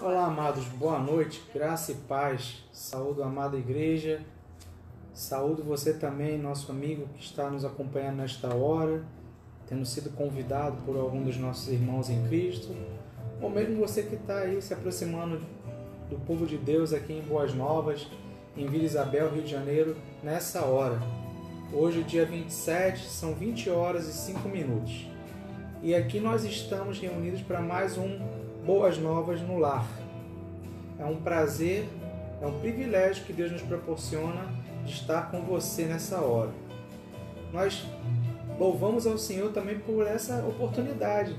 Olá, amados, boa noite, graça e paz. Saúdo a amada igreja, saúdo você também, nosso amigo que está nos acompanhando nesta hora, tendo sido convidado por algum dos nossos irmãos em Cristo, ou mesmo você que está aí se aproximando do povo de Deus aqui em Boas Novas, em Vila Isabel, Rio de Janeiro, nessa hora. Hoje, dia 27, são 20 horas e 5 minutos. E aqui nós estamos reunidos para mais um Boas Novas no Lar. É um prazer, é um privilégio que Deus nos proporciona de estar com você nessa hora. Nós louvamos ao Senhor também por essa oportunidade.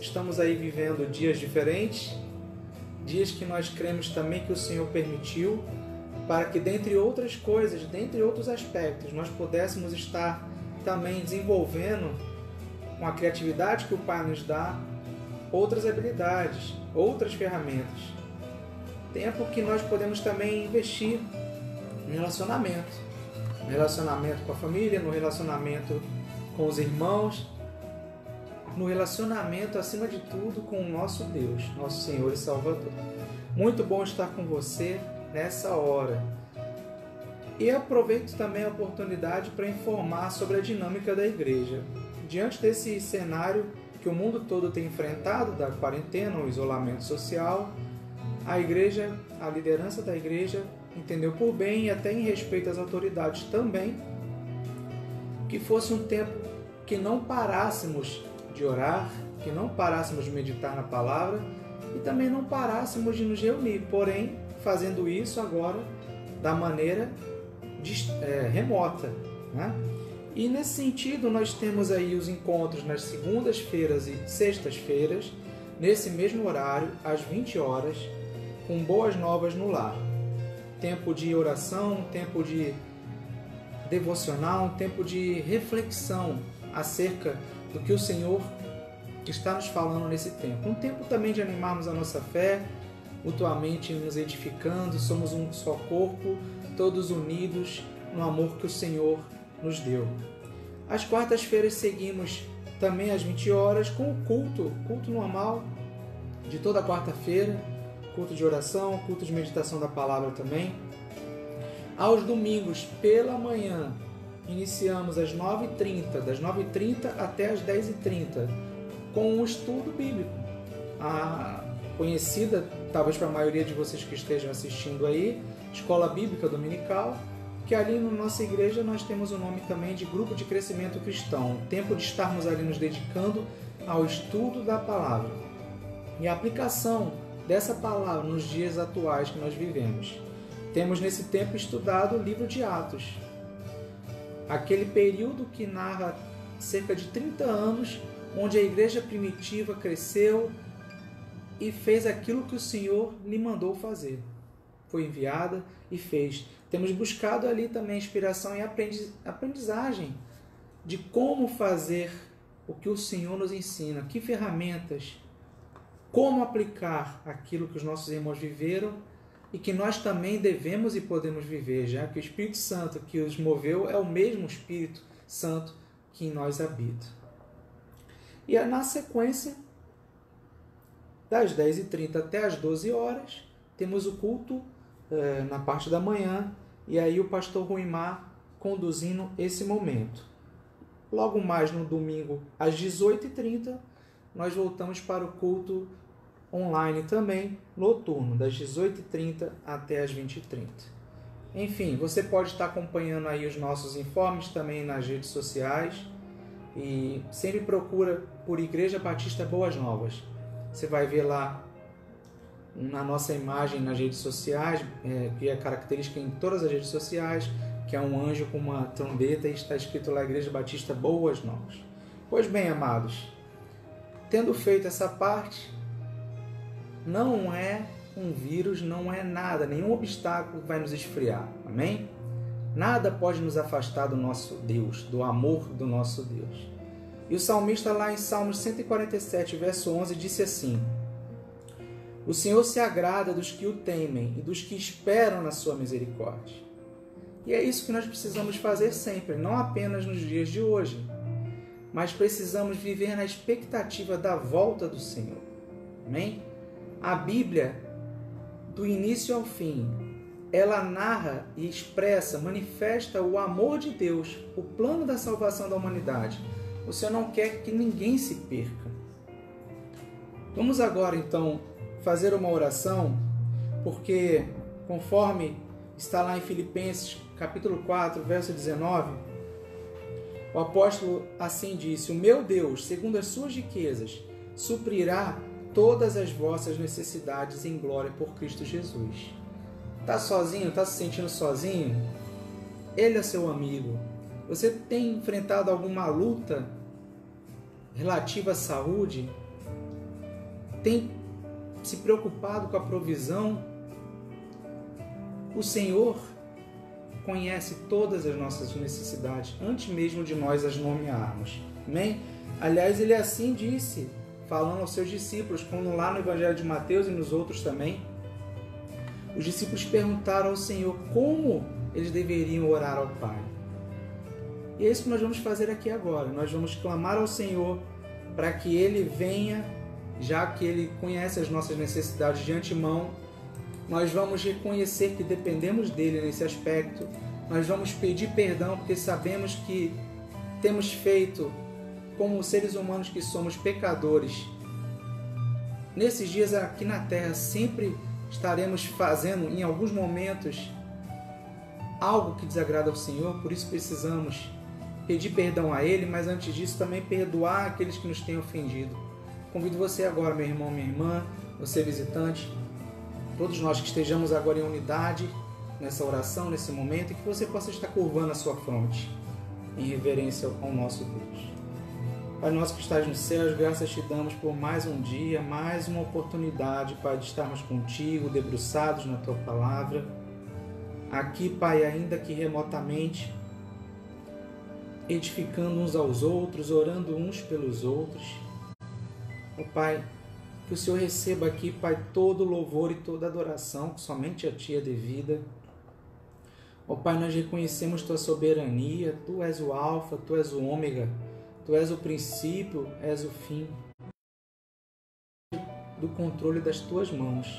Estamos aí vivendo dias diferentes, dias que nós cremos também que o Senhor permitiu, para que, dentre outras coisas, dentre outros aspectos, nós pudéssemos estar também desenvolvendo, com a criatividade que o Pai nos dá, outras habilidades, outras ferramentas. Tempo que nós podemos também investir no relacionamento. No relacionamento com a família, no relacionamento com os irmãos, no relacionamento, acima de tudo, com o nosso Deus, nosso Senhor e Salvador. Muito bom estar com você nessa hora. E aproveito também a oportunidade para informar sobre a dinâmica da igreja. Diante desse cenário que o mundo todo tem enfrentado, da quarentena, o isolamento social, a igreja, a liderança da igreja entendeu por bem, e até em respeito às autoridades também, que fosse um tempo que não parássemos de orar, que não parássemos de meditar na palavra e também não parássemos de nos reunir, porém fazendo isso agora da maneira remota, né? E nesse sentido nós temos aí os encontros nas segundas-feiras e sextas-feiras, nesse mesmo horário, às 20 horas, com Boas Novas no Lar. Tempo de oração, tempo de devocional, tempo de reflexão acerca do que o Senhor está nos falando nesse tempo. Um tempo também de animarmos a nossa fé, mutuamente nos edificando, somos um só corpo, todos unidos no amor que o Senhor nos deu. Às quartas-feiras seguimos também às 20 horas com o culto normal de toda quarta-feira, culto de oração, culto de meditação da palavra também. Aos domingos, pela manhã, iniciamos às 9h30, das 9h30 até às 10h30, com um estudo bíblico. A conhecida, talvez para a maioria de vocês que estejam assistindo aí, Escola Bíblica Dominical, que ali na nossa igreja nós temos o nome também de Grupo de Crescimento Cristão, tempo de estarmos ali nos dedicando ao estudo da palavra e a aplicação dessa palavra nos dias atuais que nós vivemos. Temos nesse tempo estudado o livro de Atos, aquele período que narra cerca de 30 anos, onde a igreja primitiva cresceu e fez aquilo que o Senhor lhe mandou fazer. Foi enviada e fez. Temos buscado ali também inspiração e aprendizagem de como fazer o que o Senhor nos ensina, que ferramentas, como aplicar aquilo que os nossos irmãos viveram e que nós também devemos e podemos viver, já que o Espírito Santo que os moveu é o mesmo Espírito Santo que em nós habita. E na sequência, das 10h30 até as 12 horas, temos o culto na parte da manhã, e aí o pastor Ruimar conduzindo esse momento. Logo mais no domingo, às 18h30, nós voltamos para o culto online também, noturno, das 18h30 até as 20h30. Enfim, você pode estar acompanhando aí os nossos informes também nas redes sociais, e sempre procura por Igreja Batista Boas Novas. Você vai ver lá na nossa imagem nas redes sociais, que é característica em todas as redes sociais, que é um anjo com uma trombeta e está escrito lá Igreja Batista Boas Novas. Pois bem, amados, tendo feito essa parte, não é um vírus, não é nada, nenhum obstáculo vai nos esfriar, amém? Nada pode nos afastar do nosso Deus, do amor do nosso Deus. E o salmista lá em Salmos 147, verso 11, disse assim: O Senhor se agrada dos que o temem e dos que esperam na sua misericórdia. E é isso que nós precisamos fazer sempre, não apenas nos dias de hoje, mas precisamos viver na expectativa da volta do Senhor. Amém? A Bíblia, do início ao fim, ela narra e expressa, manifesta o amor de Deus, o plano da salvação da humanidade. O Senhor não quer que ninguém se perca. Vamos agora, então, fazer uma oração, porque, conforme está lá em Filipenses, capítulo 4, verso 19, o apóstolo assim disse: o meu Deus, segundo as suas riquezas, suprirá todas as vossas necessidades em glória por Cristo Jesus. Está sozinho? Está se sentindo sozinho? Ele é seu amigo. Você tem enfrentado alguma luta relativa à saúde? Tem se preocupado com a provisão? O Senhor conhece todas as nossas necessidades, antes mesmo de nós as nomearmos. Amém? Aliás, ele assim disse, falando aos seus discípulos, como lá no Evangelho de Mateus e nos outros também. Os discípulos perguntaram ao Senhor como eles deveriam orar ao Pai. E é isso que nós vamos fazer aqui agora. Nós vamos clamar ao Senhor para que Ele venha, já que Ele conhece as nossas necessidades de antemão. Nós vamos reconhecer que dependemos dEle nesse aspecto. Nós vamos pedir perdão porque sabemos que temos feito, como seres humanos que somos, pecadores. Nesses dias aqui na Terra sempre estaremos fazendo, em alguns momentos, algo que desagrada ao Senhor, por isso precisamos pedir perdão a Ele, mas antes disso também perdoar aqueles que nos têm ofendido. Convido você agora, meu irmão, minha irmã, você visitante, todos nós que estejamos agora em unidade nessa oração, nesse momento, e que você possa estar curvando a sua fronte em reverência ao nosso Deus. Pai nosso que estás nos céus, graças te damos por mais um dia, mais uma oportunidade, Pai, de estarmos contigo, debruçados na Tua Palavra. Aqui, Pai, ainda que remotamente, edificando uns aos outros, orando uns pelos outros. Ó Pai, que o Senhor receba aqui, Pai, todo louvor e toda adoração, que somente a Ti é devida. Ó Pai, nós reconhecemos Tua soberania, Tu és o Alfa, Tu és o Ômega, Tu és o princípio, és o fim, do controle das Tuas mãos.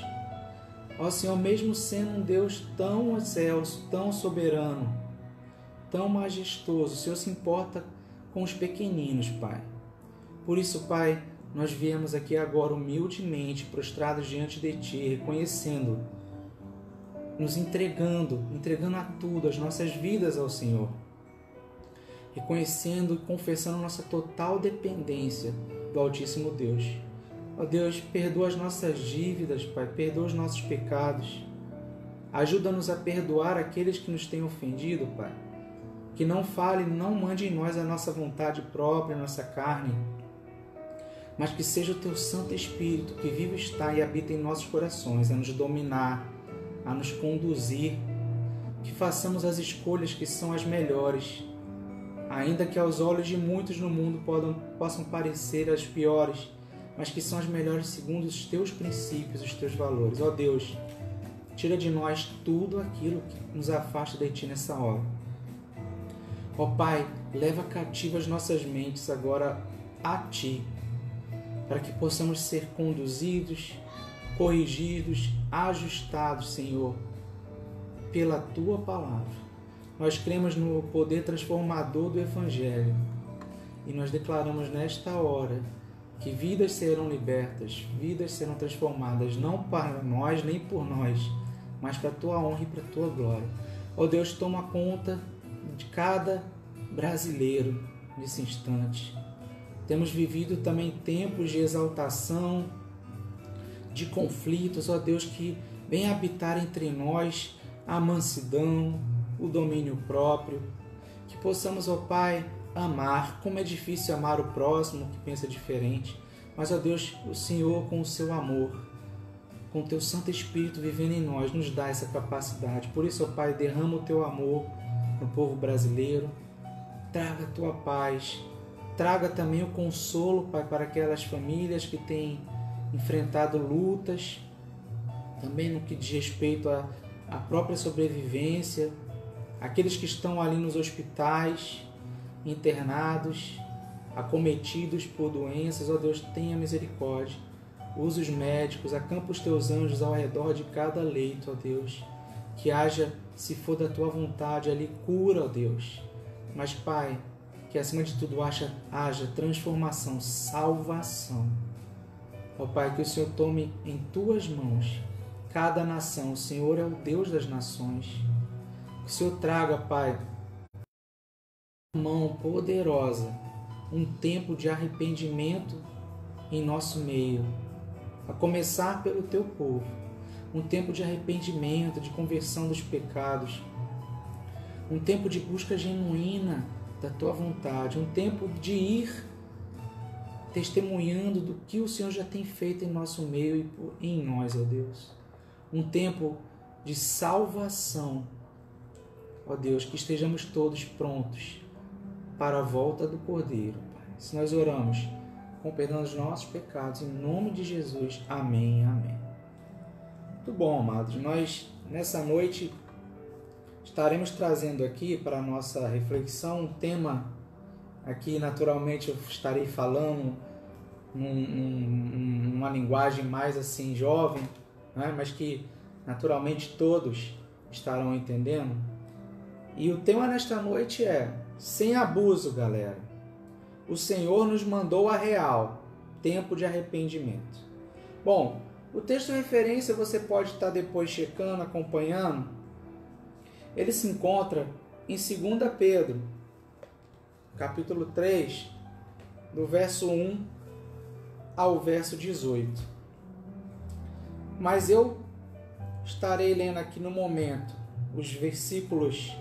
Ó Senhor, mesmo sendo um Deus tão excelso, tão soberano, tão majestoso, o Senhor se importa com os pequeninos, Pai. Por isso, Pai, nós viemos aqui agora humildemente, prostrados diante de Ti, reconhecendo, nos entregando a tudo, as nossas vidas ao Senhor. Reconhecendo e confessando nossa total dependência do Altíssimo Deus. Ó Deus, perdoa as nossas dívidas, Pai, perdoa os nossos pecados. Ajuda-nos a perdoar aqueles que nos têm ofendido, Pai. Que não fale, não mande em nós a nossa vontade própria, a nossa carne, mas que seja o Teu Santo Espírito que vive está e habita em nossos corações, a nos dominar, a nos conduzir, que façamos as escolhas que são as melhores, ainda que aos olhos de muitos no mundo possam parecer as piores, mas que são as melhores segundo os Teus princípios, os Teus valores. Ó Deus, tira de nós tudo aquilo que nos afasta de Ti nessa hora. Ó Pai, leva cativo as nossas mentes agora a Ti, para que possamos ser conduzidos, corrigidos, ajustados, Senhor, pela Tua Palavra. Nós cremos no poder transformador do Evangelho e nós declaramos nesta hora que vidas serão libertas, vidas serão transformadas, não para nós nem por nós, mas para a Tua honra e para a Tua glória. Ó Deus, toma conta de cada brasileiro nesse instante. Temos vivido também tempos de exaltação, de conflitos, ó Deus, que venha habitar entre nós a mansidão, o domínio próprio, que possamos, ó Pai, amar. Como é difícil amar o próximo que pensa diferente, mas, ó Deus, o Senhor, com o Seu amor, com o Teu Santo Espírito vivendo em nós, nos dá essa capacidade. Por isso, ó Pai, derrama o Teu amor no povo brasileiro, traga a Tua paz, traga também o consolo, Pai, para aquelas famílias que têm enfrentado lutas, também no que diz respeito à própria sobrevivência, aqueles que estão ali nos hospitais, internados, acometidos por doenças. Ó Deus, tenha misericórdia. Usa os médicos, acampa os teus anjos ao redor de cada leito, ó Deus. Que haja, se for da tua vontade, ali cura, ó Deus. Mas, Pai, que acima de tudo haja transformação, salvação. Ó Pai, que o Senhor tome em tuas mãos cada nação. O Senhor é o Deus das nações. Que o Senhor traga, Pai, mão poderosa, um tempo de arrependimento em nosso meio, a começar pelo teu povo, um tempo de arrependimento, de conversão dos pecados, um tempo de busca genuína da tua vontade, um tempo de ir testemunhando do que o Senhor já tem feito em nosso meio e em nós, ó Deus, um tempo de salvação, ó Deus, que estejamos todos prontos para a volta do Cordeiro, Pai. Se nós oramos com perdão dos nossos pecados, em nome de Jesus, amém, amém. Muito bom, amados, nós nessa noite estaremos trazendo aqui para a nossa reflexão um tema, aqui naturalmente eu estarei falando numa linguagem mais assim jovem, né? Mas que naturalmente todos estarão entendendo. E o tema nesta noite é: sem abuso, galera. O Senhor nos mandou a real, tempo de arrependimento. Bom, o texto de referência você pode estar depois checando, acompanhando. Ele se encontra em 2 Pedro, capítulo 3, do verso 1 ao verso 18. Mas eu estarei lendo aqui no momento os versículos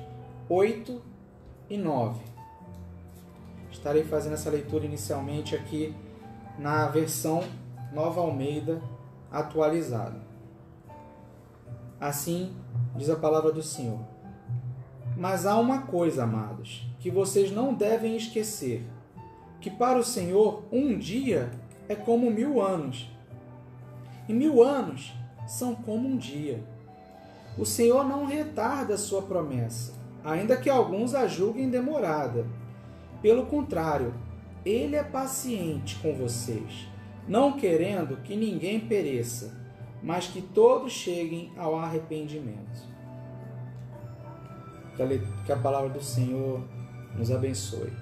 8 e 9. Estarei fazendo essa leitura inicialmente aqui na versão Nova Almeida atualizada. Assim diz a palavra do Senhor. Mas há uma coisa, amados, que vocês não devem esquecer, que para o Senhor um dia é como 1000 anos, e 1000 anos são como um dia. O Senhor não retarda a sua promessa, ainda que alguns a julguem demorada. Pelo contrário, Ele é paciente com vocês, não querendo que ninguém pereça, mas que todos cheguem ao arrependimento. Que a palavra do Senhor nos abençoe.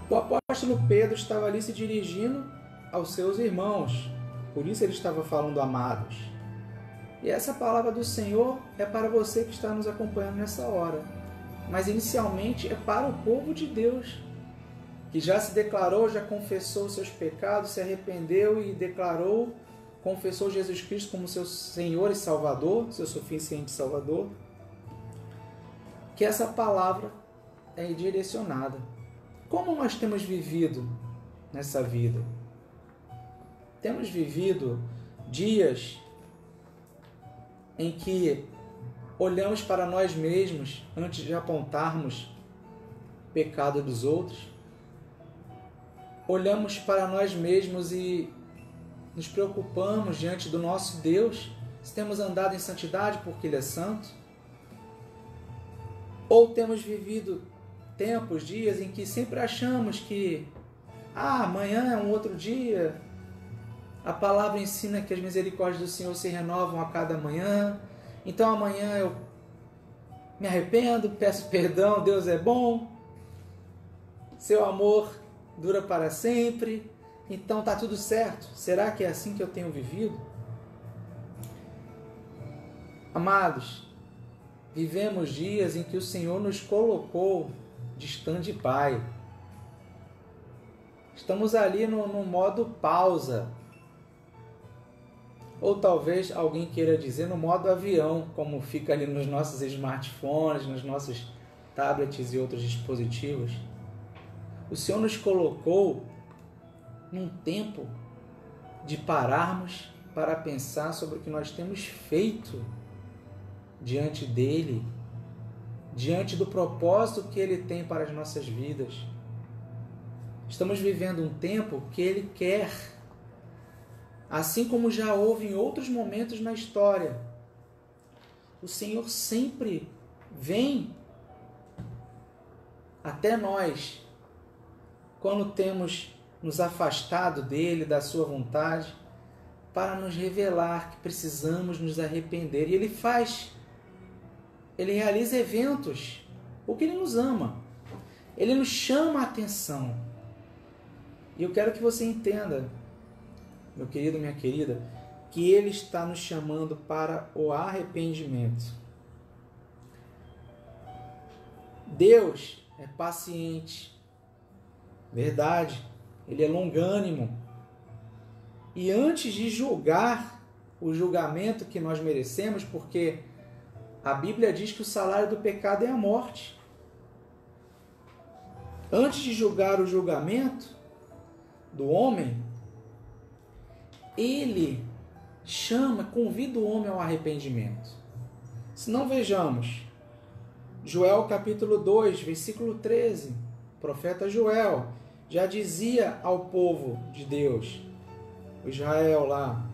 O apóstolo Pedro estava ali se dirigindo aos seus irmãos, por isso ele estava falando amados. E essa palavra do Senhor é para você que está nos acompanhando nessa hora. Mas inicialmente é para o povo de Deus, que já se declarou, já confessou os seus pecados, se arrependeu e confessou Jesus Cristo como seu Senhor e Salvador, seu suficiente Salvador. Que essa palavra é direcionada. Como nós temos vivido nessa vida? Temos vivido dias em que olhamos para nós mesmos antes de apontarmos o pecado dos outros. Olhamos para nós mesmos e nos preocupamos diante do nosso Deus se temos andado em santidade porque Ele é santo. Ou temos vivido tempos, dias em que sempre achamos que amanhã é um outro dia. A palavra ensina que as misericórdias do Senhor se renovam a cada manhã. Então amanhã eu me arrependo, peço perdão, Deus é bom, seu amor dura para sempre, então está tudo certo. Será que é assim que eu tenho vivido? Amados, vivemos dias em que o Senhor nos colocou de stand-by. Estamos ali no modo pausa. Ou talvez alguém queira dizer no modo avião, como fica ali nos nossos smartphones, nos nossos tablets e outros dispositivos. O Senhor nos colocou num tempo de pararmos para pensar sobre o que nós temos feito diante dEle, diante do propósito que Ele tem para as nossas vidas. Estamos vivendo um tempo que Ele quer, assim como já houve em outros momentos na história. O Senhor sempre vem até nós quando temos nos afastado dele, da sua vontade, para nos revelar que precisamos nos arrepender. E ele realiza eventos, porque ele nos ama. Ele nos chama a atenção. E eu quero que você entenda, meu querido, minha querida, que ele está nos chamando para o arrependimento. Deus é paciente, verdade, ele é longânimo. E antes de julgar o julgamento que nós merecemos, porque a Bíblia diz que o salário do pecado é a morte. Antes de julgar o julgamento do homem, ele convida o homem ao arrependimento. Se não, vejamos, Joel capítulo 2, versículo 13, o profeta Joel já dizia ao povo de Deus, Israel lá: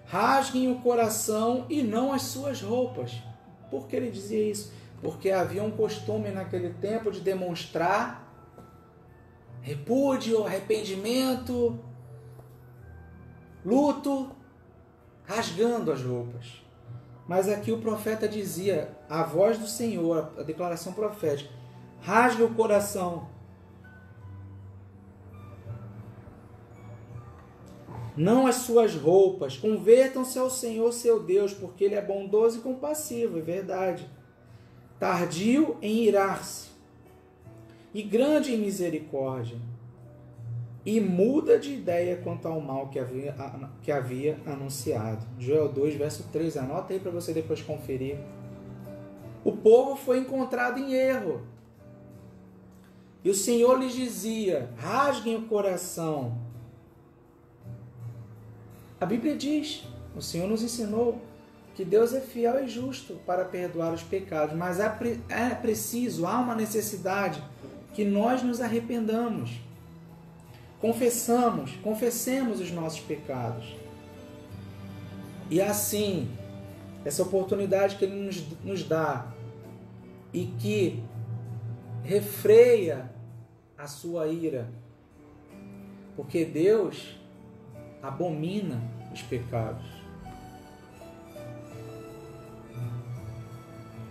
rasguem o coração e não as suas roupas. Por que ele dizia isso? Porque havia um costume naquele tempo de demonstrar repúdio, arrependimento, luto, rasgando as roupas. Mas aqui o profeta dizia, a voz do Senhor, a declaração profética: rasgue o coração, não as suas roupas, convertam-se ao Senhor seu Deus, porque Ele é bondoso e compassivo, é verdade, tardio em irar-se e grande em misericórdia, e muda de ideia quanto ao mal que havia anunciado. Joel 2, verso 3, anota aí para você depois conferir. O povo foi encontrado em erro, e o Senhor lhes dizia: rasguem o coração. A Bíblia diz, o Senhor nos ensinou que Deus é fiel e justo para perdoar os pecados, mas é preciso, há uma necessidade que nós nos arrependamos, confessemos os nossos pecados. E assim, essa oportunidade que Ele nos dá e que refreia a sua ira, porque Deus abomina os pecados.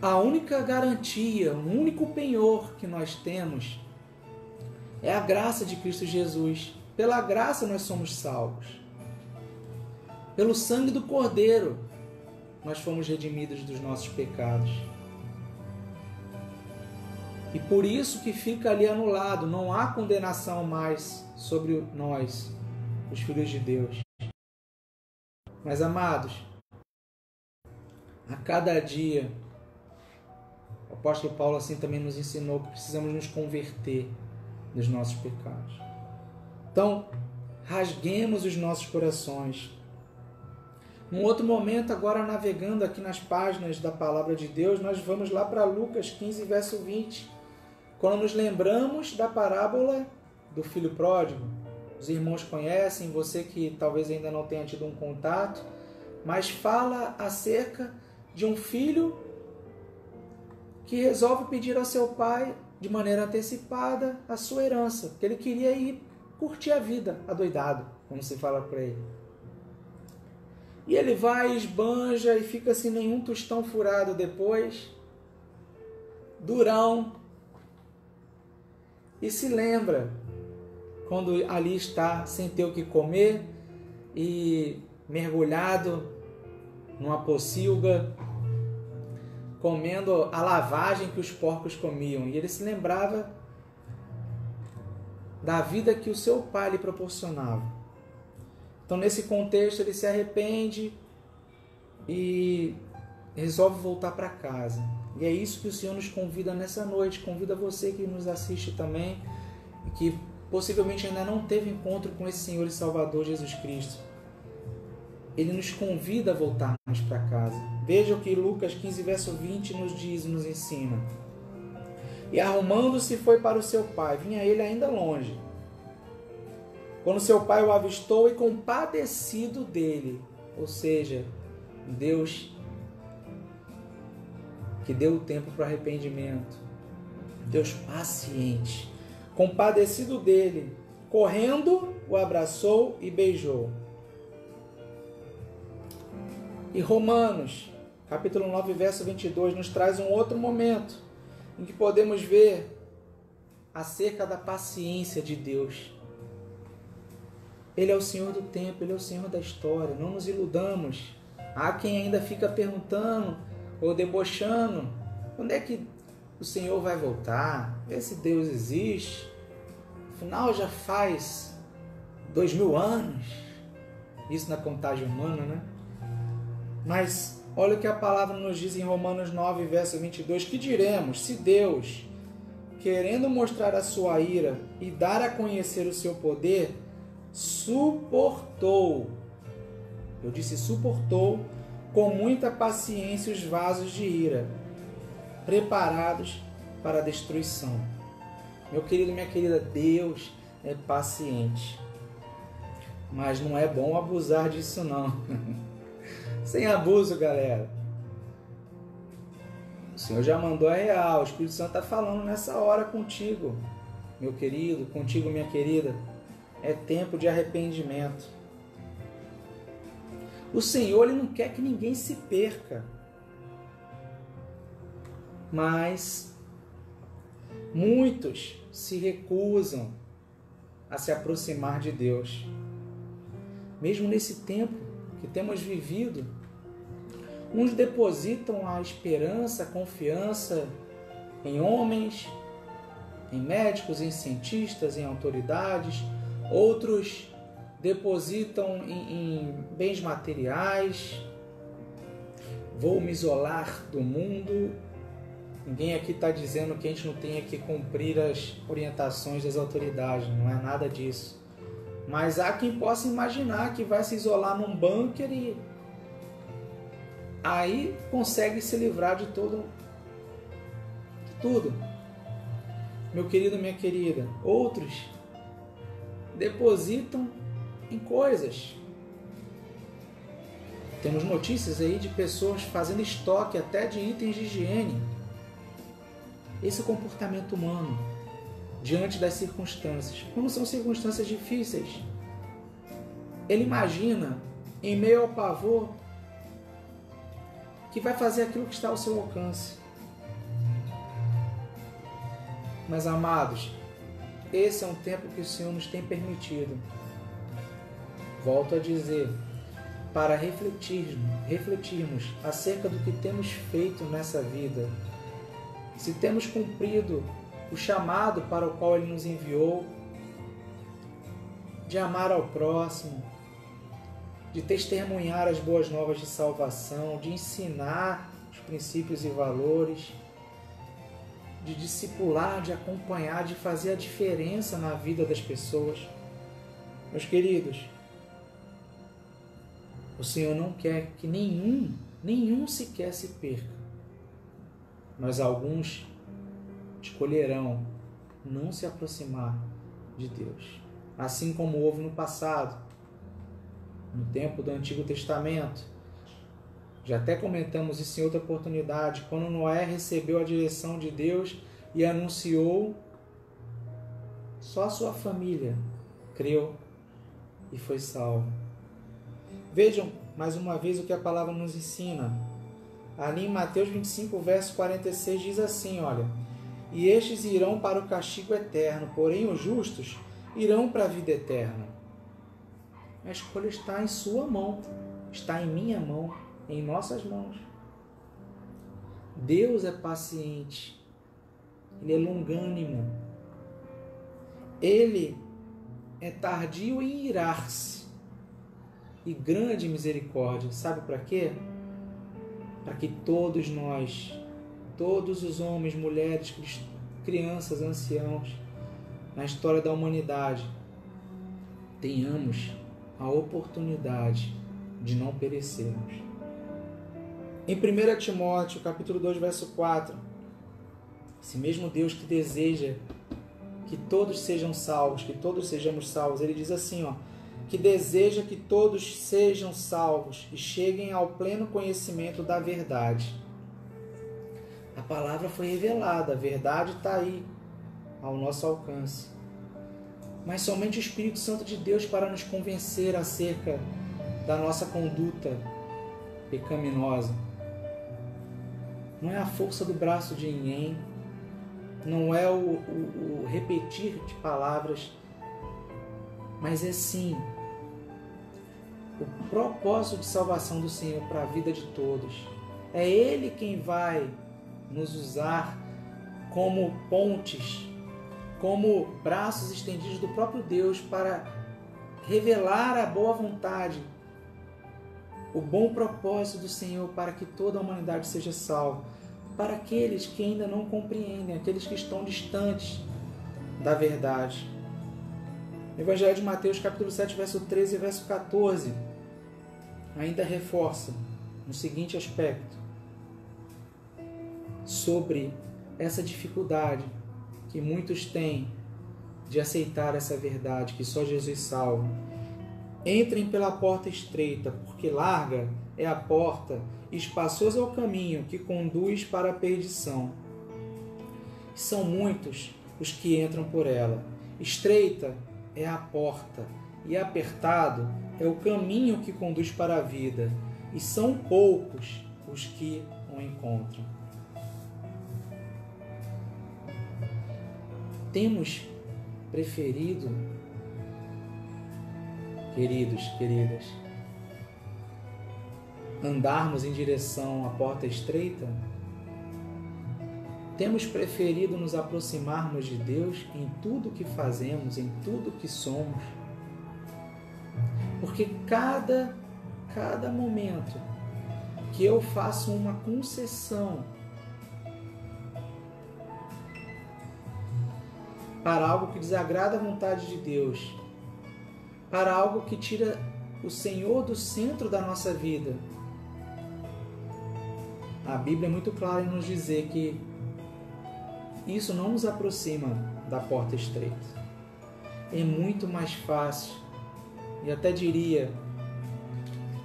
A única garantia, o único penhor que nós temos é a graça de Cristo Jesus. Pela graça nós somos salvos. Pelo sangue do Cordeiro nós fomos redimidos dos nossos pecados. E por isso que fica ali anulado, não há condenação mais sobre nós, os filhos de Deus. Mas, amados, a cada dia, o apóstolo Paulo assim também nos ensinou que precisamos nos converter dos nossos pecados. Então, rasguemos os nossos corações. Num outro momento, agora navegando aqui nas páginas da Palavra de Deus, nós vamos lá para Lucas 15, verso 20, quando nos lembramos da parábola do filho pródigo. Os irmãos conhecem, você que talvez ainda não tenha tido um contato, mas fala acerca de um filho que resolve pedir ao seu pai, de maneira antecipada, a sua herança, porque ele queria ir curtir a vida, adoidado, como se fala para ele. E ele vai, esbanja e fica sem nenhum tostão furado depois, durão, e se lembra quando ali está sem ter o que comer e mergulhado numa pocilga, comendo a lavagem que os porcos comiam. E ele se lembrava da vida que o seu pai lhe proporcionava. Então, nesse contexto, ele se arrepende e resolve voltar para casa. E é isso que o Senhor nos convida nessa noite. Convida você que nos assiste também, que possivelmente ainda não teve encontro com esse Senhor e Salvador Jesus Cristo. Ele nos convida a voltarmos para casa. Veja o que Lucas 15, verso 20 nos diz e nos ensina. E arrumando-se foi para o seu pai. Vinha ele ainda longe. Quando seu pai o avistou e compadecido dele, ou seja, Deus que deu o tempo para arrependimento, Deus paciente, compadecido dele, correndo, o abraçou e beijou. E Romanos, capítulo 9, verso 22, nos traz um outro momento em que podemos ver acerca da paciência de Deus. Ele é o Senhor do tempo, Ele é o Senhor da história. Não nos iludamos. Há quem ainda fica perguntando ou debochando: quando é que o Senhor vai voltar? Esse Deus existe? Afinal, já faz 2000 anos. Isso na contagem humana, né? Mas olha o que a palavra nos diz em Romanos 9, verso 22. Que diremos se Deus, querendo mostrar a sua ira e dar a conhecer o seu poder, suportou, eu disse suportou, com muita paciência os vasos de ira, preparados para a destruição. Meu querido, minha querida, Deus é paciente. Mas não é bom abusar disso não. Sem abuso, galera. O Senhor já mandou a real. O Espírito Santo está falando nessa hora contigo, meu querido, contigo, minha querida. É tempo de arrependimento. O Senhor, Ele não quer que ninguém se perca. Mas muitos se recusam a se aproximar de Deus. Mesmo nesse tempo que temos vivido, uns depositam a esperança, a confiança em homens, em médicos, em cientistas, em autoridades. Outros depositam em bens materiais. Vou me isolar do mundo. Ninguém aqui está dizendo que a gente não tenha que cumprir as orientações das autoridades, não é nada disso. Mas há quem possa imaginar que vai se isolar num bunker e aí consegue se livrar de tudo. Meu querido, minha querida, outros depositam em coisas. Temos notícias aí de pessoas fazendo estoque até de itens de higiene. Esse é o comportamento humano diante das circunstâncias. Quando são circunstâncias difíceis, ele imagina, em meio ao pavor, que vai fazer aquilo que está ao seu alcance. Mas, amados, esse é um tempo que o Senhor nos tem permitido, volto a dizer, para refletirmos acerca do que temos feito nessa vida, se temos cumprido o chamado para o qual Ele nos enviou, de amar ao próximo, de testemunhar as boas novas de salvação, de ensinar os princípios e valores, de discipular, de acompanhar, de fazer a diferença na vida das pessoas. Meus queridos, o Senhor não quer que nenhum sequer se perca, mas alguns escolherão não se aproximar de Deus, assim como houve no passado, no tempo do Antigo Testamento. Já até comentamos isso em outra oportunidade, quando Noé recebeu a direção de Deus e anunciou, só a sua família creu e foi salvo. Vejam mais uma vez o que a palavra nos ensina. Ali em Mateus 25, verso 46 diz assim, olha: e estes irão para o castigo eterno, porém os justos irão para a vida eterna. A escolha está em sua mão, está em minha mão, em nossas mãos. Deus é paciente, Ele é longânimo, Ele é tardio em irar-se e grande misericórdia. Sabe para quê? Para que todos nós, todos os homens, mulheres, crianças, anciãos, na história da humanidade, tenhamos a oportunidade de não perecermos. Em 1 Timóteo, capítulo 2, verso 4, esse mesmo Deus que deseja que todos sejam salvos, que todos sejamos salvos, Ele diz assim, ó, que deseja que todos sejam salvos e cheguem ao pleno conhecimento da verdade. A palavra foi revelada, a verdade está aí, ao nosso alcance. mas somente o Espírito Santo de Deus para nos convencer acerca da nossa conduta pecaminosa. Não é a força do braço de ninguém, não é o repetir de palavras, mas é sim o propósito de salvação do Senhor para a vida de todos. É Ele quem vai nos usar como pontes, como braços estendidos do próprio Deus para revelar a boa vontade, o bom propósito do Senhor para que toda a humanidade seja salva. Para aqueles que ainda não compreendem, aqueles que estão distantes da verdade. O Evangelho de Mateus, capítulo 7, verso 13 e verso 14, ainda reforça no seguinte aspecto, sobre essa dificuldade que muitos têm de aceitar essa verdade, que só Jesus salva. Entrem pela porta estreita, porque larga é a porta, espaçoso é o caminho que conduz para a perdição. São muitos os que entram por ela. Estreita é a porta, e apertado é o caminho que conduz para a vida, e são poucos os que o encontram. Temos preferido, queridos, queridas, andarmos em direção à porta estreita? Temos preferido nos aproximarmos de Deus em tudo que fazemos, em tudo que somos? Porque cada momento que eu faço uma concessão para algo que desagrada a vontade de Deus, para algo que tira o Senhor do centro da nossa vida, a Bíblia é muito clara em nos dizer que isso não nos aproxima da porta estreita. É muito mais fácil, e até diria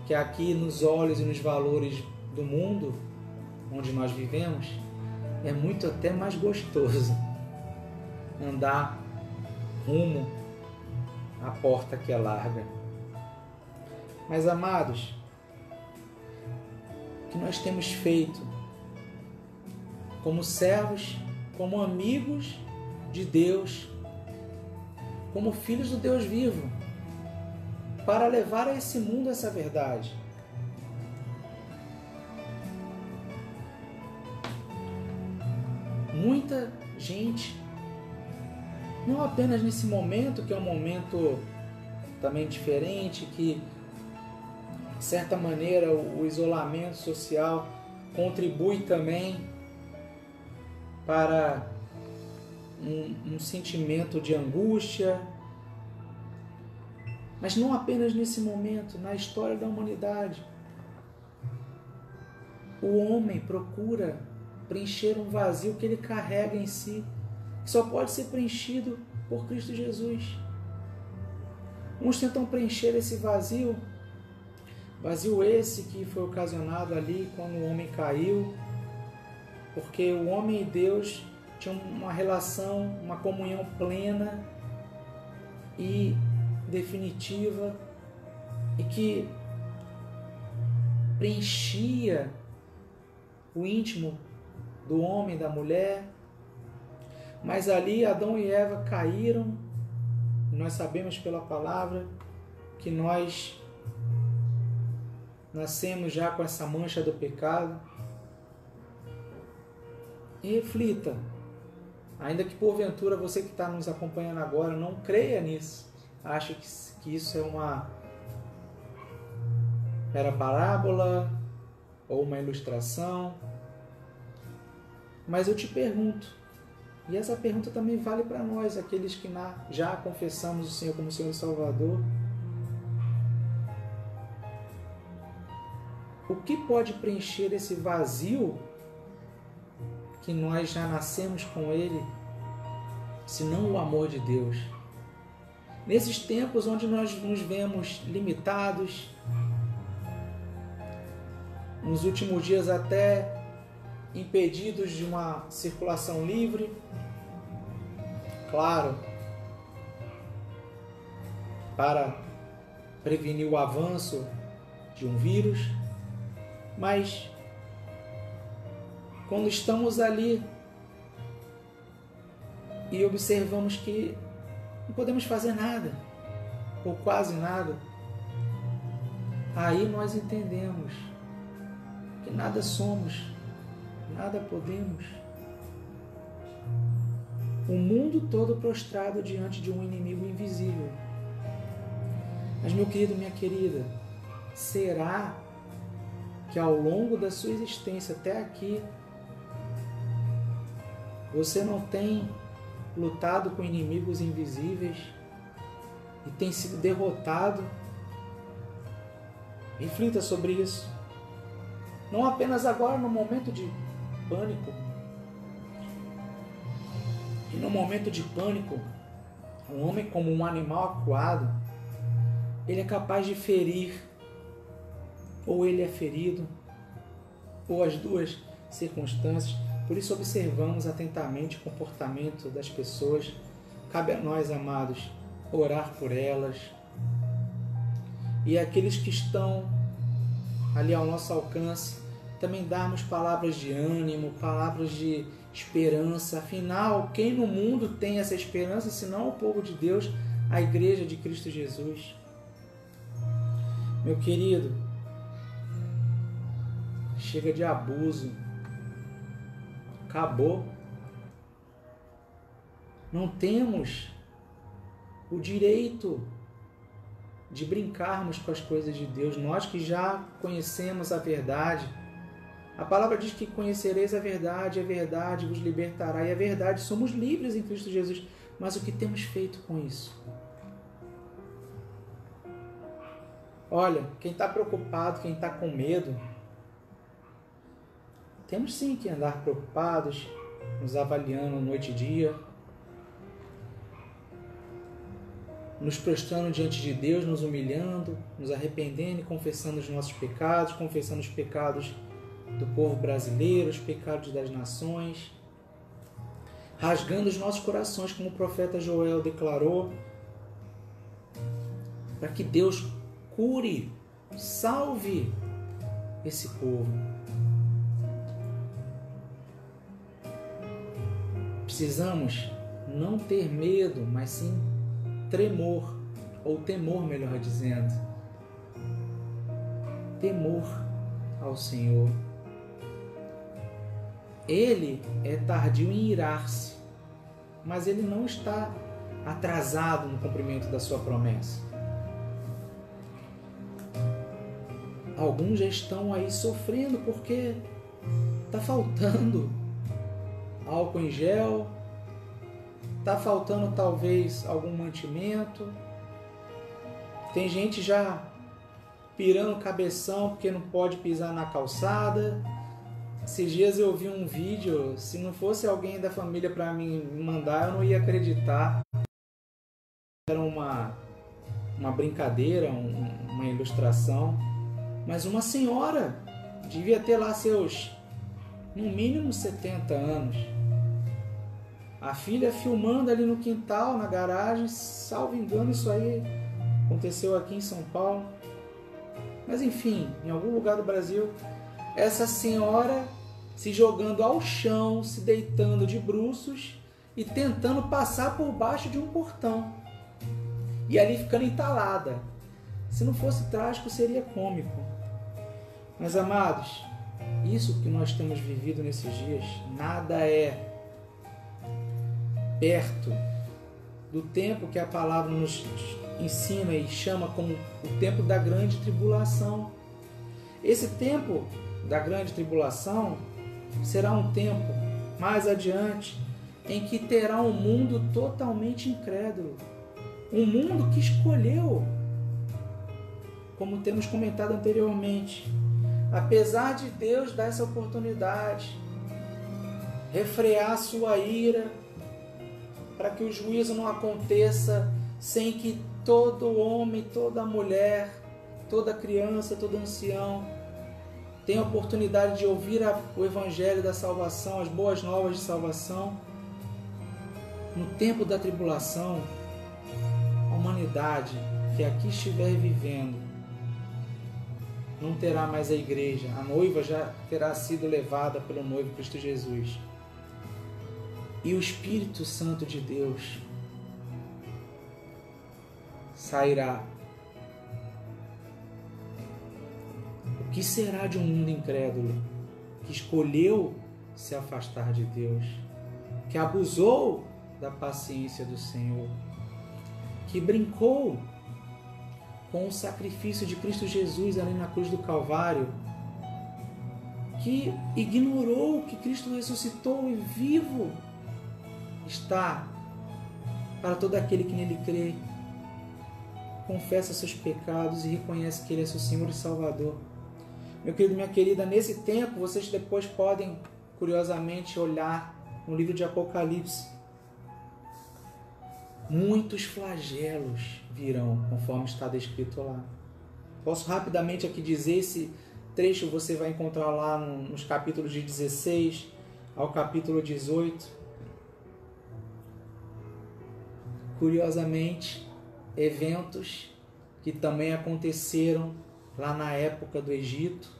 que aqui nos olhos e nos valores do mundo onde nós vivemos, é muito até mais gostoso andar rumo à porta que é larga. Mas, amados, o que nós temos feito como servos, como amigos de Deus, como filhos do Deus vivo, para levar a esse mundo essa verdade? Muita gente, não apenas nesse momento, que é um momento também diferente, que de certa maneira o isolamento social contribui também para um sentimento de angústia, mas não apenas nesse momento, na história da humanidade. O homem procura preencher um vazio que ele carrega em si, que só pode ser preenchido por Cristo Jesus. Uns tentam preencher esse vazio esse que foi ocasionado ali quando o homem caiu, porque o homem e Deus tinham uma relação, uma comunhão plena e definitiva, e que preenchia o íntimo do homem e da mulher. Mas ali Adão e Eva caíram, e nós sabemos pela palavra que nós nascemos já com essa mancha do pecado. E reflita, ainda que porventura você que está nos acompanhando agora não creia nisso, acha que isso é uma mera parábola ou uma ilustração, mas eu te pergunto, e essa pergunta também vale para nós, aqueles que já confessamos o Senhor como Senhor e Salvador: o que pode preencher esse vazio que nós já nascemos com Ele, senão o amor de Deus? Nesses tempos onde nós nos vemos limitados, nos últimos dias até impedidos de uma circulação livre, claro, para prevenir o avanço de um vírus, mas quando estamos ali e observamos que não podemos fazer nada, ou quase nada, aí nós entendemos que nada somos, nada podemos. O mundo todo prostrado diante de um inimigo invisível. Mas, meu querido, minha querida, será que ao longo da sua existência até aqui você não tem lutado com inimigos invisíveis e tem sido derrotado? Reflita sobre isso. Não apenas agora no momento de pânico. E no momento de pânico, um homem como um animal acuado, ele é capaz de ferir, ou ele é ferido, ou as duas circunstâncias. Por isso observamos atentamente o comportamento das pessoas. Cabe a nós, amados, orar por elas. E aqueles que estão ali ao nosso alcance, também darmos palavras de ânimo, palavras de esperança. Afinal, quem no mundo tem essa esperança, senão o povo de Deus, a Igreja de Cristo Jesus? Meu querido, chega de abuso. Acabou. Não temos o direito de brincarmos com as coisas de Deus. Nós que já conhecemos a verdade. A palavra diz que conhecereis a verdade vos libertará. E a verdade, somos livres em Cristo Jesus. Mas o que temos feito com isso? Olha, quem está preocupado, quem está com medo, temos sim que andar preocupados, nos avaliando noite e dia, nos prostrando diante de Deus, nos humilhando, nos arrependendo e confessando os nossos pecados, confessando os pecados do povo brasileiro, os pecados das nações, rasgando os nossos corações, como o profeta Joel declarou, para que Deus cure, salve esse povo. Precisamos não ter medo, mas sim tremor, ou temor, melhor dizendo. Temor ao Senhor. Ele é tardio em irar-se, mas ele não está atrasado no cumprimento da sua promessa. Alguns já estão aí sofrendo porque está faltando álcool em gel, está faltando talvez algum mantimento. Tem gente já pirando cabeção porque não pode pisar na calçada. Esses dias eu vi um vídeo, se não fosse alguém da família para me mandar, eu não ia acreditar. Era uma brincadeira, uma ilustração, mas uma senhora, devia ter lá seus, no mínimo 70 anos. A filha filmando ali no quintal, na garagem, salvo engano, isso aí aconteceu aqui em São Paulo. Mas enfim, em algum lugar do Brasil, essa senhora se jogando ao chão, se deitando de bruços e tentando passar por baixo de um portão. E ali ficando entalada. Se não fosse trágico, seria cômico. Mas, amados, isso que nós temos vivido nesses dias, nada é perto do tempo que a palavra nos ensina e chama como o tempo da grande tribulação. Esse tempo da grande tribulação será um tempo mais adiante em que terá um mundo totalmente incrédulo, um mundo que escolheu, como temos comentado anteriormente, apesar de Deus dar essa oportunidade, refrear sua ira, para que o juízo não aconteça sem que todo homem, toda mulher, toda criança, todo ancião tenha a oportunidade de ouvir o Evangelho da salvação, as boas novas de salvação. No tempo da tribulação, a humanidade que aqui estiver vivendo não terá mais a igreja, a noiva já terá sido levada pelo noivo Cristo Jesus. E o Espírito Santo de Deus sairá. O que será de um mundo incrédulo que escolheu se afastar de Deus, que abusou da paciência do Senhor, que brincou com o sacrifício de Cristo Jesus ali na cruz do Calvário, que ignorou que Cristo ressuscitou e vivo está para todo aquele que nele crê, confessa seus pecados e reconhece que Ele é seu Senhor e Salvador. Meu querido, minha querida, nesse tempo vocês depois podem, curiosamente, olhar no livro de Apocalipse. Muitos flagelos virão, conforme está descrito lá. Posso rapidamente aqui dizer, esse trecho você vai encontrar lá nos capítulos de 16 ao capítulo 18. Curiosamente, eventos que também aconteceram lá na época do Egito,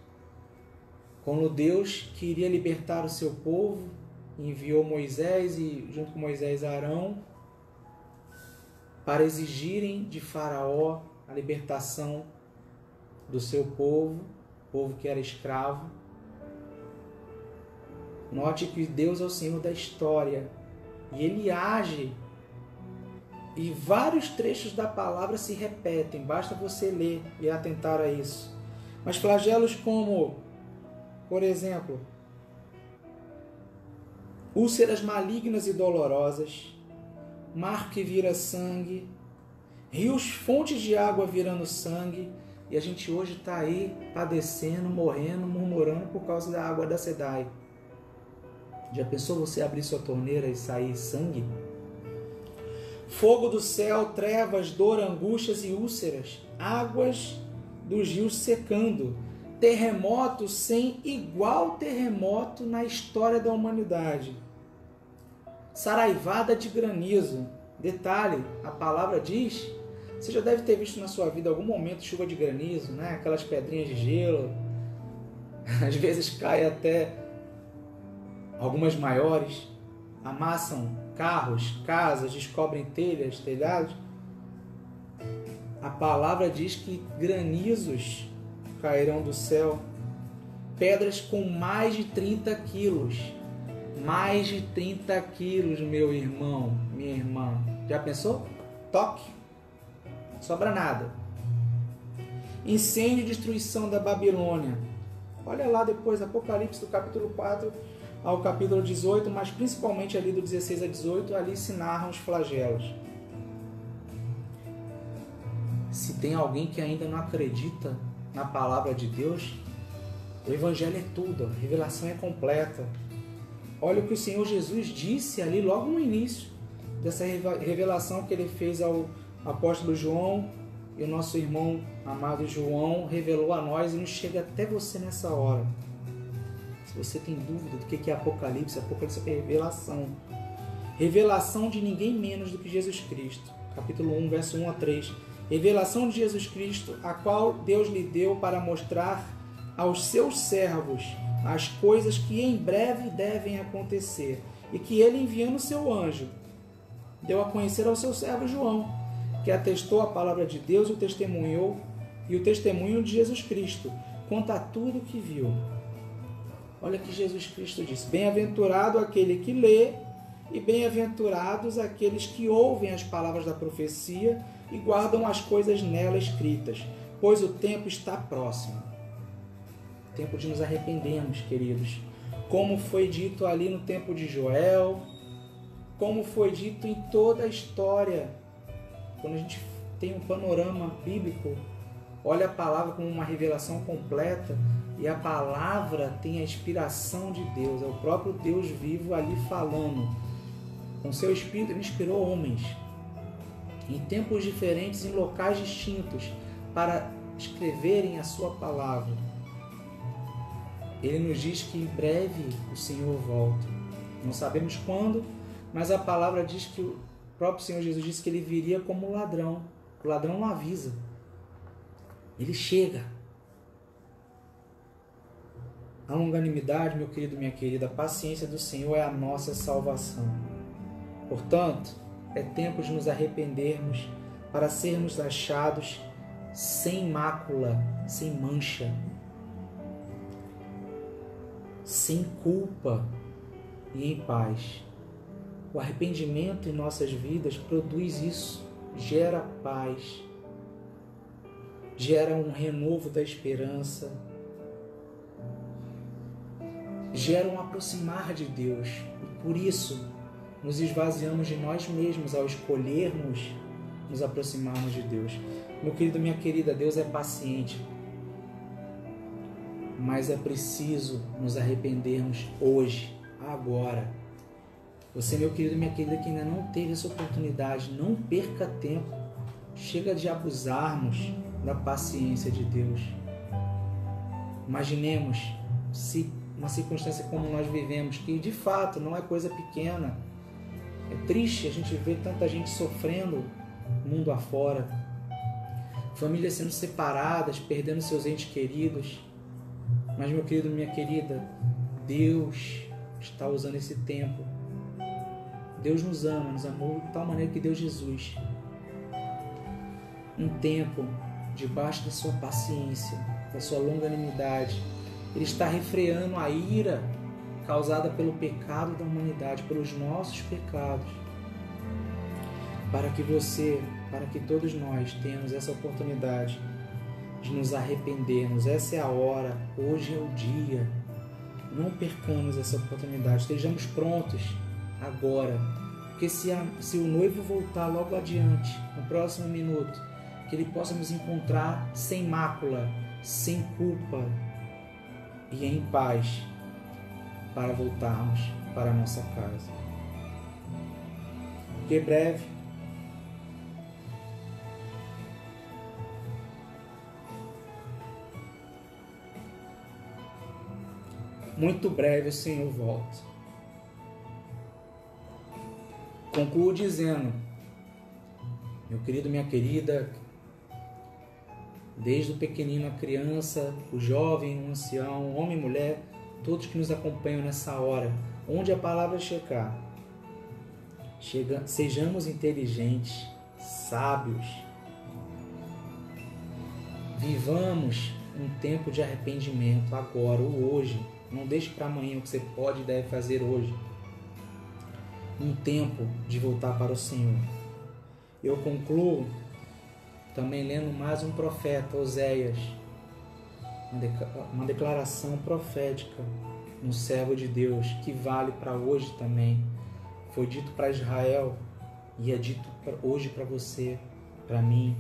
quando Deus queria libertar o seu povo, enviou Moisés e junto com Moisés Arão para exigirem de Faraó a libertação do seu povo que era escravo. Note que Deus é o Senhor da história e Ele age. E vários trechos da palavra se repetem, basta você ler e atentar a isso. Mas flagelos como, por exemplo, úlceras malignas e dolorosas, mar que vira sangue, rios, fontes de água virando sangue, e a gente hoje está aí padecendo, morrendo, murmurando por causa da água da Sedai. Já pensou você abrir sua torneira e sair sangue? Fogo do céu, trevas, dor, angústias e úlceras, águas dos rios secando, terremoto sem igual terremoto na história da humanidade, saraivada de granizo. Detalhe, a palavra diz, você já deve ter visto na sua vida algum momento chuva de granizo, né? Aquelas pedrinhas de gelo, às vezes cai até algumas maiores, amassam carros, casas, descobrem telhados. A palavra diz que granizos cairão do céu, pedras com mais de 30 quilos. Mais de 30 quilos, meu irmão, minha irmã. Já pensou? Toque. Sobra nada. Incêndio e destruição da Babilônia. Olha lá depois, Apocalipse do capítulo 4 ao capítulo 18, mas principalmente ali do 16 a 18, ali se narram os flagelos. Se tem alguém que ainda não acredita na palavra de Deus, o Evangelho é tudo, a revelação é completa. Olha o que o Senhor Jesus disse ali logo no início dessa revelação que Ele fez ao apóstolo João, e o nosso irmão amado João revelou a nós e nos chega até você nessa hora. Se você tem dúvida do que é Apocalipse é revelação. Revelação de ninguém menos do que Jesus Cristo. Capítulo 1, verso 1 a 3. Revelação de Jesus Cristo, a qual Deus lhe deu para mostrar aos seus servos as coisas que em breve devem acontecer, e que ele, enviando o seu anjo, deu a conhecer ao seu servo João, que atestou a palavra de Deus e o testemunho de Jesus Cristo, quanto a tudo o que viu. Olha que Jesus Cristo disse: bem-aventurado aquele que lê, e bem-aventurados aqueles que ouvem as palavras da profecia e guardam as coisas nela escritas, pois o tempo está próximo. Tempo de nos arrependermos, queridos. Como foi dito ali no tempo de Joel, como foi dito em toda a história. Quando a gente tem um panorama bíblico, olha a palavra como uma revelação completa, e a palavra tem a inspiração de Deus, é o próprio Deus vivo ali falando. Com seu Espírito ele inspirou homens em tempos diferentes, em locais distintos, para escreverem a sua palavra. Ele nos diz que em breve o Senhor volta. Não sabemos quando, mas a palavra diz que o próprio Senhor Jesus disse que ele viria como ladrão. O ladrão não avisa. Ele chega. A longanimidade, meu querido, minha querida, a paciência do Senhor é a nossa salvação. Portanto, é tempo de nos arrependermos para sermos achados sem mácula, sem mancha, sem culpa e em paz. O arrependimento em nossas vidas produz isso, gera paz, gera um renovo da esperança, gera um aproximar de Deus. E por isso, nos esvaziamos de nós mesmos ao escolhermos nos aproximarmos de Deus. Meu querido, minha querida, Deus é paciente, mas é preciso nos arrependermos hoje, agora. Você, meu querido, minha querida, que ainda não teve essa oportunidade, não perca tempo. Chega de abusarmos da paciência de Deus. Imaginemos se uma circunstância como nós vivemos, que de fato não é coisa pequena. É triste a gente ver tanta gente sofrendo mundo afora, famílias sendo separadas, perdendo seus entes queridos. Mas, meu querido, minha querida, Deus está usando esse tempo. Deus nos ama, nos amou de tal maneira que deu Jesus. Um tempo debaixo da sua paciência, da sua longanimidade. Ele está refreando a ira causada pelo pecado da humanidade, pelos nossos pecados, para que você, para que todos nós tenhamos essa oportunidade de nos arrependermos. Essa é a hora, hoje é o dia. Não percamos essa oportunidade, estejamos prontos agora, porque se o noivo voltar logo adiante, no próximo minuto, que ele possa nos encontrar sem mácula, sem culpa e em paz, para voltarmos para a nossa casa. Porque breve muito breve o Senhor volta. Concluo dizendo, meu querido, minha querida, desde o pequenino, a criança, o jovem, o ancião, o homem e mulher, todos que nos acompanham nessa hora, onde a palavra chegar, sejamos inteligentes, sábios, vivamos um tempo de arrependimento agora ou hoje. Não deixe para amanhã o que você pode e deve fazer hoje. Um tempo de voltar para o Senhor. Eu concluo também lendo mais um profeta, Oséias, uma declaração profética no servo de Deus, que vale para hoje também. Foi dito para Israel e é dito hoje para você, para mim,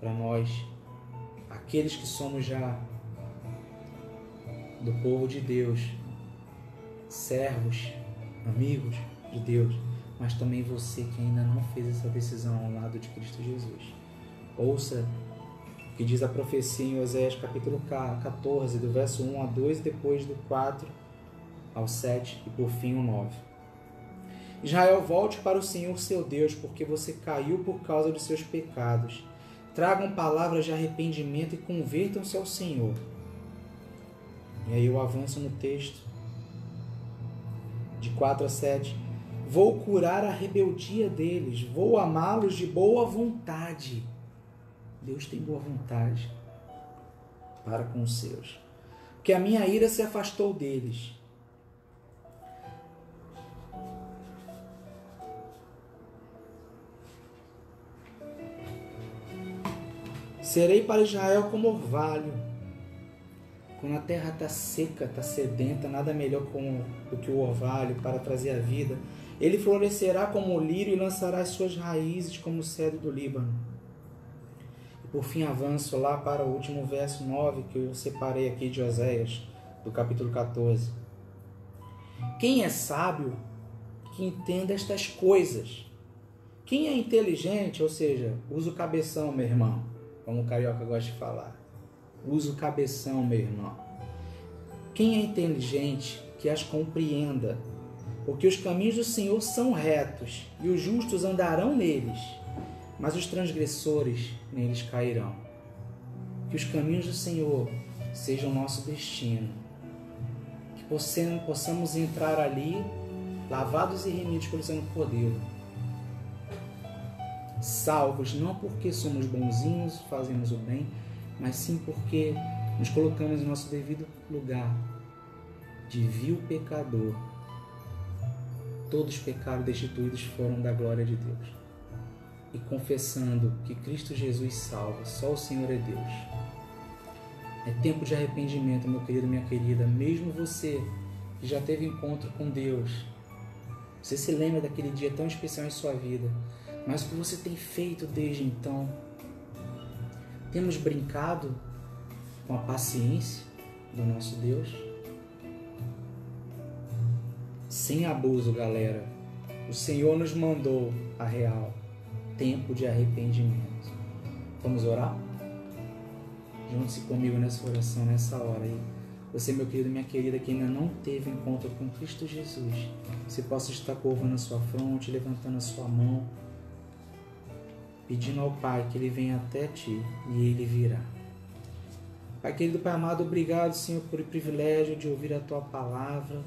para nós, aqueles que somos já do povo de Deus, servos, amigos de Deus, mas também você que ainda não fez essa decisão ao lado de Cristo Jesus. Ouça o que diz a profecia em Oséias capítulo 14, do verso 1 a 2, depois do 4 ao 7 e por fim o 9. Israel, volte para o Senhor seu Deus, porque você caiu por causa dos seus pecados. Tragam palavras de arrependimento e convertam-se ao Senhor. E aí eu avanço no texto, de 4 a 7. Vou curar a rebeldia deles, vou amá-los de boa vontade. Deus tem boa vontade para com os seus. Porque a minha ira se afastou deles. Serei para Israel como orvalho. Quando a terra está seca, está sedenta, nada melhor do que o orvalho para trazer a vida. Ele florescerá como o lírio e lançará as suas raízes como o cedro do Líbano. E por fim avanço lá para o último verso 9 que eu separei aqui de Oséias, do capítulo 14. Quem é sábio, que entenda estas coisas. Quem é inteligente, ou seja, usa o cabeção, meu irmão, como o carioca gosta de falar. Usa o cabeção, meu irmão. Quem é inteligente, que as compreenda, porque os caminhos do Senhor são retos, e os justos andarão neles. mas os transgressores neles cairão. Que os caminhos do Senhor sejam nosso destino. Que possamos entrar ali, lavados e remidos pelo Santo Cordeiro. Salvos não porque somos bonzinhos, fazemos o bem, mas sim porque nos colocamos em nosso devido lugar de vil pecador. Todos pecaram, destituídos foram da glória de Deus. E confessando que Cristo Jesus salva, só o Senhor é Deus. É tempo de arrependimento, meu querido, minha querida. Mesmo você que já teve encontro com Deus, você se lembra daquele dia tão especial em sua vida, mas o que você tem feito desde então? Temos brincado com a paciência do nosso Deus? Sem abuso, galera. O Senhor nos mandou a real. Tempo de arrependimento. Vamos orar? Junte-se comigo nessa oração, nessa hora aí. Você, meu querido, minha querida, que ainda não teve encontro com Cristo Jesus, você possa estar curvando a sua fronte, levantando a sua mão, pedindo ao Pai que Ele venha até ti e Ele virá. Pai querido, Pai amado, obrigado, Senhor, por o privilégio de ouvir a Tua palavra.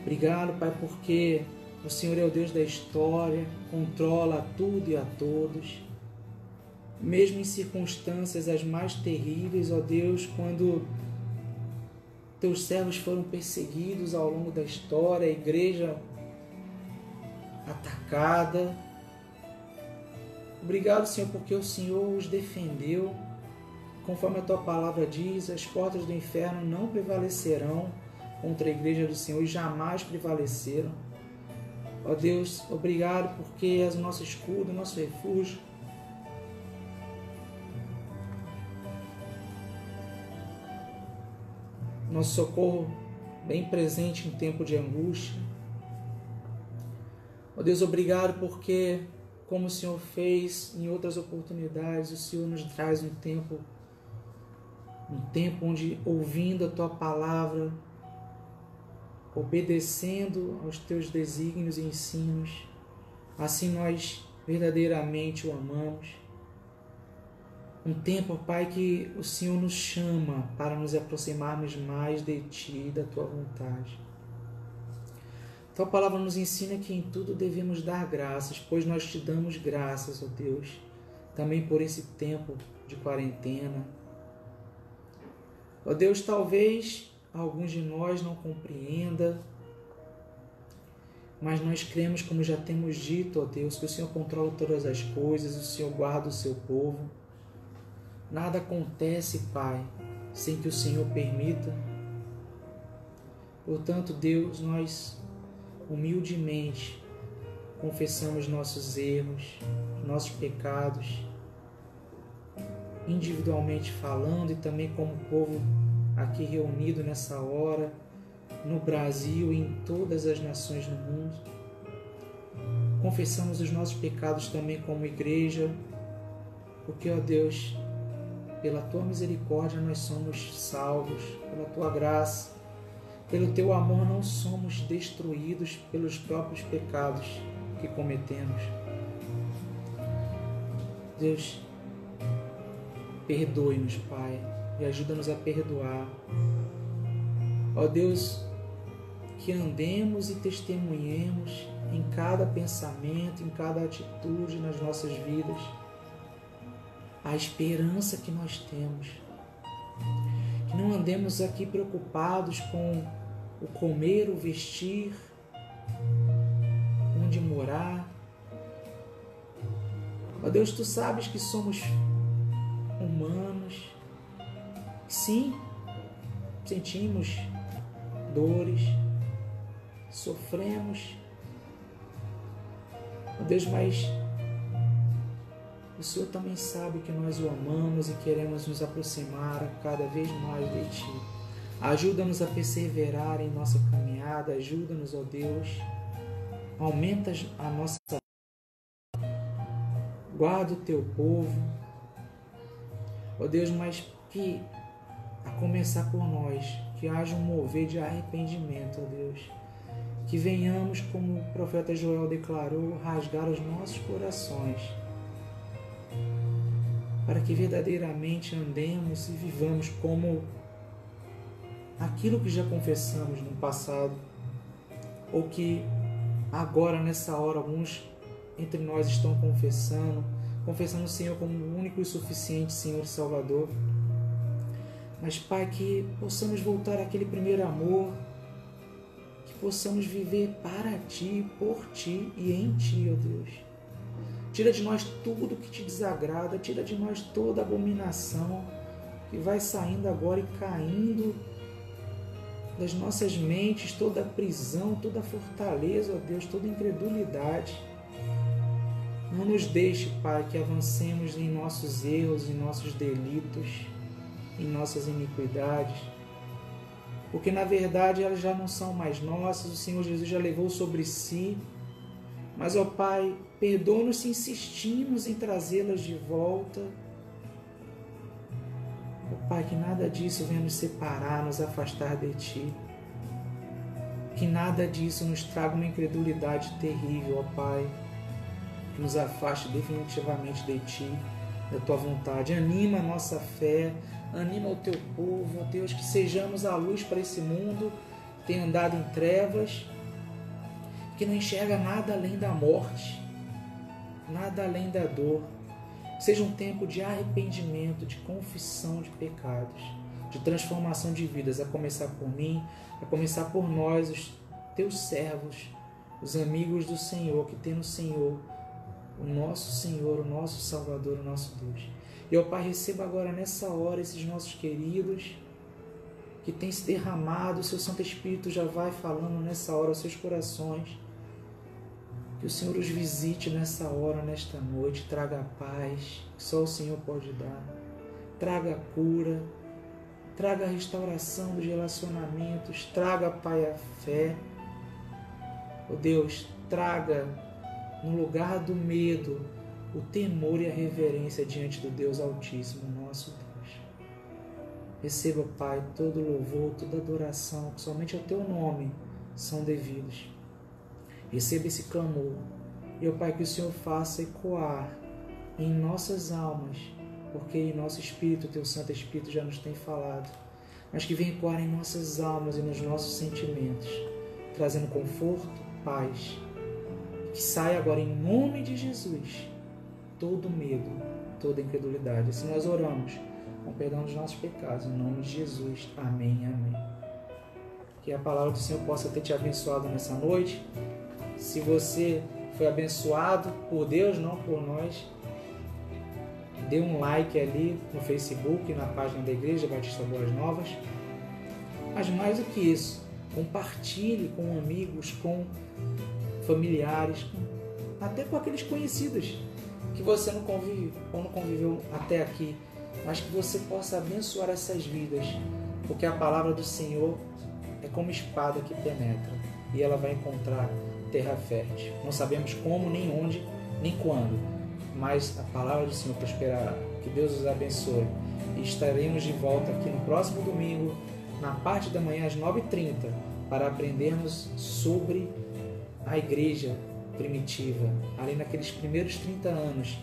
Obrigado, Pai, porque o Senhor é o Deus da história, controla tudo e a todos. Mesmo em circunstâncias as mais terríveis, ó Deus, quando Teus servos foram perseguidos ao longo da história, a igreja atacada. Obrigado, Senhor, porque o Senhor os defendeu. Conforme a Tua palavra diz, as portas do inferno não prevalecerão contra a igreja do Senhor e jamais prevaleceram. Ó Deus, obrigado porque és o nosso escudo, o nosso refúgio. Nosso socorro bem presente em tempo de angústia. Ó Deus, obrigado porque, como o Senhor fez em outras oportunidades, o Senhor nos traz um tempo onde, ouvindo a Tua palavra, obedecendo aos Teus desígnios e ensinos, assim nós verdadeiramente o amamos. Um tempo, Pai, que o Senhor nos chama para nos aproximarmos mais de Ti e da Tua vontade. Tua palavra nos ensina que em tudo devemos dar graças, pois nós Te damos graças, ó Deus, também por esse tempo de quarentena. Ó Deus, talvez alguns de nós não compreenda, mas nós cremos, como já temos dito, ó Deus, que o Senhor controla todas as coisas, o Senhor guarda o seu povo. Nada acontece, Pai, sem que o Senhor permita. Portanto, Deus, nós humildemente confessamos nossos erros, nossos pecados, individualmente falando e também como povo aqui reunido nessa hora, no Brasil e em todas as nações do mundo. Confessamos os nossos pecados também como igreja, porque, ó Deus, pela Tua misericórdia nós somos salvos, pela Tua graça, pelo Teu amor não somos destruídos pelos próprios pecados que cometemos. Deus, perdoe-nos, Pai, e ajuda-nos a perdoar. Ó Deus, que andemos e testemunhemos em cada pensamento, em cada atitude nas nossas vidas, a esperança que nós temos. Que não andemos aqui preocupados com o comer, o vestir, onde morar. Ó Deus, Tu sabes que somos humanos. Sim, sentimos dores, sofremos. Ó Deus, mas o Senhor também sabe que nós o amamos e queremos nos aproximar cada vez mais de Ti. Ajuda-nos a perseverar em nossa caminhada, ajuda-nos, ó Deus. Aumenta a nossa... Guarda o Teu povo. Ó Deus, mas que, a começar por nós, que haja um mover de arrependimento, ó Deus. que venhamos, como o profeta Joel declarou, rasgar os nossos corações, para que verdadeiramente andemos e vivamos como aquilo que já confessamos no passado, ou que agora, nessa hora, alguns entre nós estão confessando o Senhor como o único e suficiente Senhor e Salvador. Mas, Pai, que possamos voltar àquele primeiro amor, que possamos viver para Ti, por Ti e em Ti, ó Deus. Tira de nós tudo que Te desagrada, tira de nós toda abominação que vai saindo agora e caindo das nossas mentes, toda prisão, toda fortaleza, ó Deus, toda incredulidade. Não nos deixe, Pai, que avancemos em nossos erros, em nossos delitos, em nossas iniquidades, porque na verdade elas já não são mais nossas, o Senhor Jesus já levou sobre si. Mas, ó Pai, perdoa-nos se insistimos em trazê-las de volta. Ó Pai, que nada disso venha nos separar, nos afastar de Ti. Que nada disso nos traga uma incredulidade terrível, ó Pai, que nos afaste definitivamente de Ti, da Tua vontade. Anima a nossa fé, anima o Teu povo, ó Deus, que sejamos a luz para esse mundo que tem andado em trevas, que não enxerga nada além da morte, nada além da dor. Seja um tempo de arrependimento, de confissão de pecados, de transformação de vidas, a começar por mim, a começar por nós, os Teus servos, os amigos do Senhor, que tem no Senhor o nosso Senhor, o nosso Salvador, o nosso Deus. E, ó Pai, receba agora nessa hora esses nossos queridos que têm se derramado, o Seu Santo Espírito já vai falando nessa hora aos seus corações. Que o Senhor os visite nessa hora, nesta noite, traga a paz que só o Senhor pode dar, traga a cura, traga a restauração dos relacionamentos, traga, Pai, a fé. Ó Deus, traga no lugar do medo o temor e a reverência diante do Deus Altíssimo, nosso Deus. Receba, Pai, todo louvor, toda adoração, que somente ao Teu nome são devidos. Receba esse clamor. E, ó Pai, que o Senhor faça ecoar em nossas almas, porque em nosso espírito, o Teu Santo Espírito já nos tem falado, mas que venha ecoar em nossas almas e nos nossos sentimentos, trazendo conforto, paz. Que saia agora, em nome de Jesus, todo medo, toda incredulidade. Assim nós oramos, com perdão dos nossos pecados, em nome de Jesus. Amém, amém. Que a palavra do Senhor possa ter te abençoado nessa noite. Se você foi abençoado por Deus, não por nós, dê um like ali no Facebook, na página da Igreja Batista Boas Novas. Mas mais do que isso, compartilhe com amigos, com familiares, até com aqueles conhecidos que você não convive ou não conviveu até aqui, mas que você possa abençoar essas vidas, porque a palavra do Senhor é como espada que penetra e ela vai encontrar terra fértil. Não sabemos como, nem onde, nem quando, mas a palavra do Senhor prosperará. Que Deus os abençoe. E estaremos de volta aqui no próximo domingo, na parte da manhã, às 9h30, para aprendermos sobre a igreja primitiva, ali naqueles primeiros 30 anos,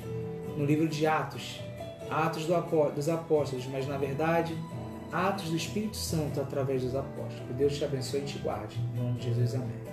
no livro de Atos dos Apóstolos, mas na verdade, Atos do Espírito Santo através dos Apóstolos. Que Deus te abençoe e te guarde. Em nome de Jesus, amém.